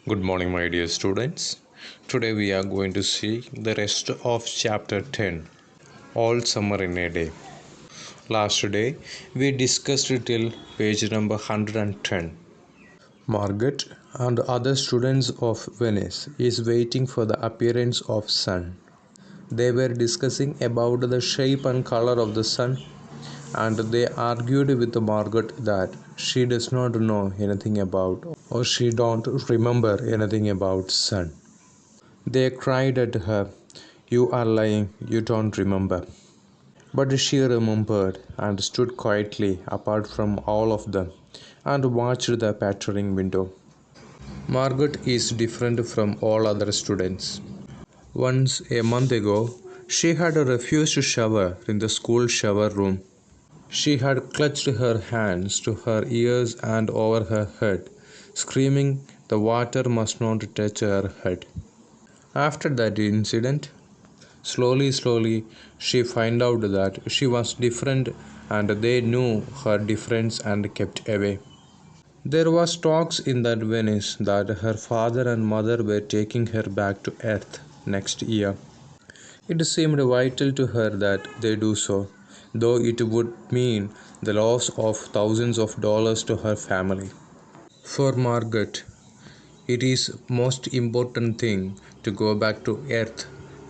Good morning, my dear students. Today we are going to see the rest of chapter 10, All Summer in a Day. Last day we discussed till page number 110. Margaret and other students of Venice is waiting for the appearance of sun. They were discussing about the shape and color of the sun, and they argued with Margaret that she does not know anything about or she don't remember anything about sun. They cried at her, "You are lying, you don't remember." But she remembered and stood quietly apart from all of them and watched the pattering window. Margaret is different from all other students. Once a month ago, she had refused to shower in the school shower room. She had clutched her hands to her ears and over her head, screaming the water must not touch her head. After that incident, slowly, she found out that she was different and they knew her difference and kept away. There was talks in that Venice that her father and mother were taking her back to Earth next year. It seemed vital to her that they do so, though it would mean the loss of thousands of dollars to her family. For Margaret, it is most important thing to go back to Earth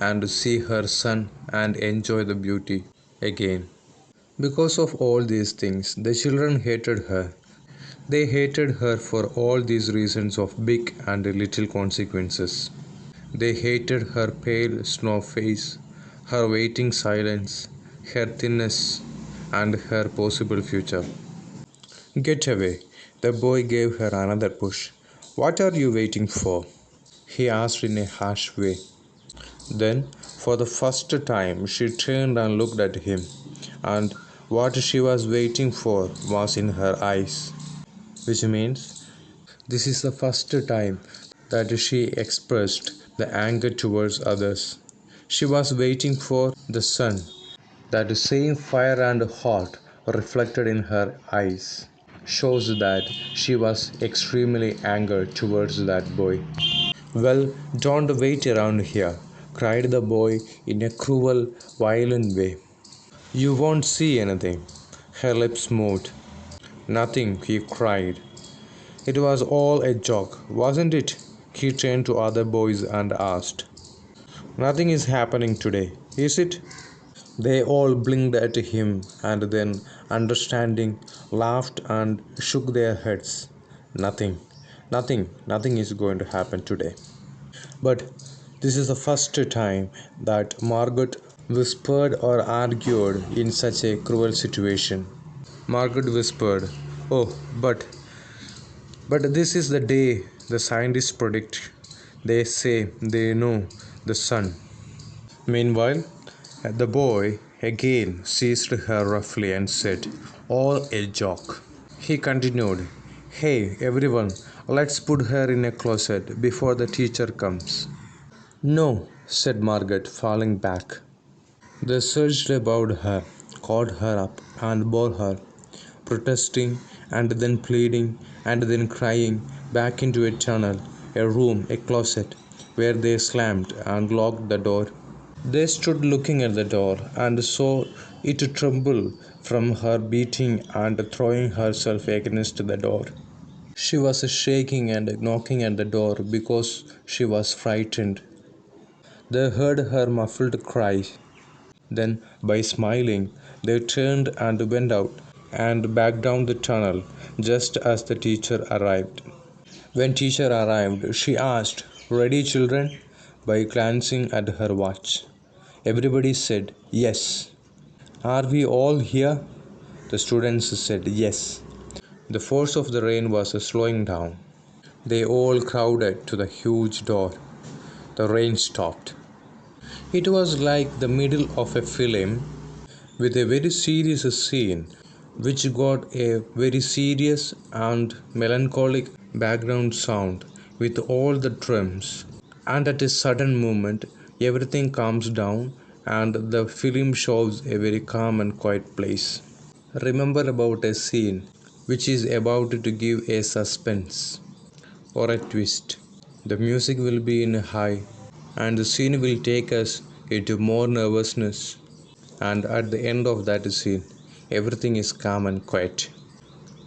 and see her son and enjoy the beauty again. Because of all these things, the children hated her. They hated her for all these reasons of big and little consequences. They hated her pale snow face, her waiting silence, her thinness, and her possible future. "Get away!" The boy gave her another push. "What are you waiting for?" he asked in a harsh way. Then, for the first time, she turned and looked at him, and what she was waiting for was in her eyes, which means this is the first time that she expressed the anger towards others. She was waiting for the sun, that same fire and heart reflected in her eyes shows that she was extremely angered towards that boy. "Well, don't wait around here," cried the boy in a cruel, violent way. "You won't see anything." Her lips moved. "Nothing," he cried. "It was all a joke, wasn't it?" He turned to other boys and asked. "Nothing is happening today, is it?" They all blinked at him and then, understanding, laughed and shook their heads. Nothing is going to happen today." But this is the first time that Margaret whispered or argued in such a cruel situation. Margaret whispered, "Oh, but this is the day the scientists predict. They say they know the sun." Meanwhile, the boy again seized her roughly and said, "All a joke." He continued, "Hey, everyone, let's put her in a closet before the teacher comes." "No," said Margaret, falling back. They surged about her, caught her up, and bore her, protesting and then pleading and then crying, back into a tunnel, a room, a closet, where they slammed and locked the door. They stood looking at the door and saw it tremble from her beating and throwing herself against the door. She was shaking and knocking at the door because she was frightened. They heard her muffled cry. Then, by smiling, they turned and went out and back down the tunnel just as the teacher arrived. When teacher arrived, she asked, "Ready, children?" by glancing at her watch. Everybody said, "Yes." "Are we all here?" The students said, "Yes." The force of the rain was slowing down. They all crowded to the huge door. The rain stopped. It was like the middle of a film with a very serious scene which got a very serious and melancholic background sound with all the drums, and at a sudden moment everything calms down and the film shows a very calm and quiet place. Remember about a scene which is about to give a suspense or a twist. The music will be in a high, and the scene will take us into more nervousness. And at the end of that scene, everything is calm and quiet.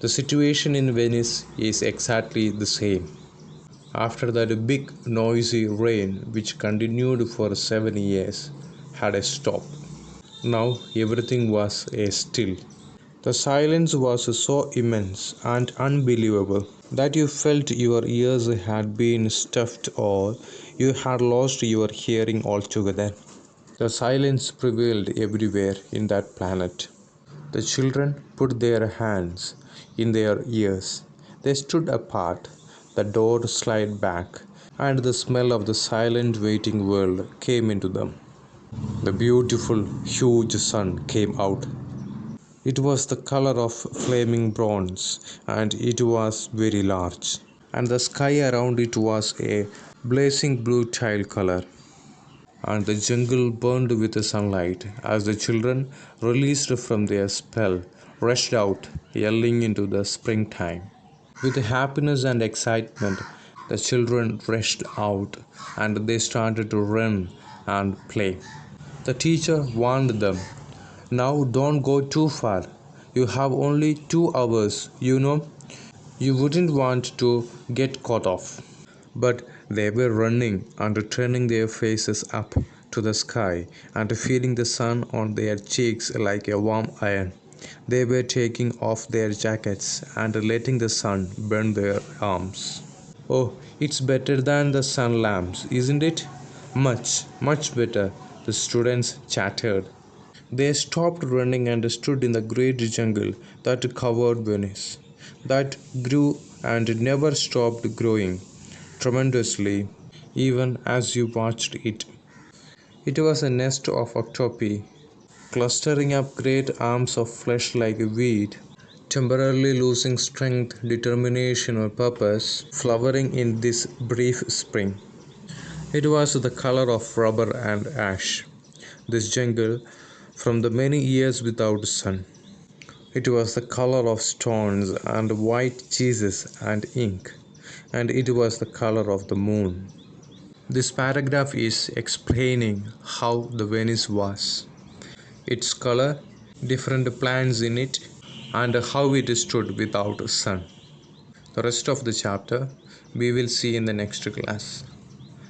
The situation in Venice is exactly the same. After that big noisy rain, which continued for 7 years, had a stop. Now everything was a still. The silence was so immense and unbelievable that you felt your ears had been stuffed or you had lost your hearing altogether. The silence prevailed everywhere in that planet. The children put their hands in their ears. They stood apart. The door slid back, and the smell of the silent waiting world came into them. The beautiful, huge sun came out. It was the color of flaming bronze, and it was very large. And the sky around it was a blazing blue tile color. And the jungle burned with the sunlight as the children, released from their spell, rushed out, yelling into the springtime. With happiness and excitement, the children rushed out and they started to run and play. The teacher warned them, "Now don't go too far. You have only 2 hours, you know. You wouldn't want to get caught off." But they were running and turning their faces up to the sky and feeling the sun on their cheeks like a warm iron. They were taking off their jackets and letting the sun burn their arms. "Oh, it's better than the sun lamps, isn't it?" "Much, much better," the students chattered. They stopped running and stood in the great jungle that covered Venice, that grew and never stopped growing tremendously even as you watched it. It was a nest of octopi, clustering up great arms of flesh like a weed, temporarily losing strength, determination, or purpose, flowering in this brief spring. It was the color of rubber and ash, this jungle, from the many years without sun. It was the color of stones and white cheeses and ink, and it was the color of the moon. This paragraph is explaining how the Venice was, its color, different plants in it, and how it stood without sun. The rest of the chapter we will see in the next class.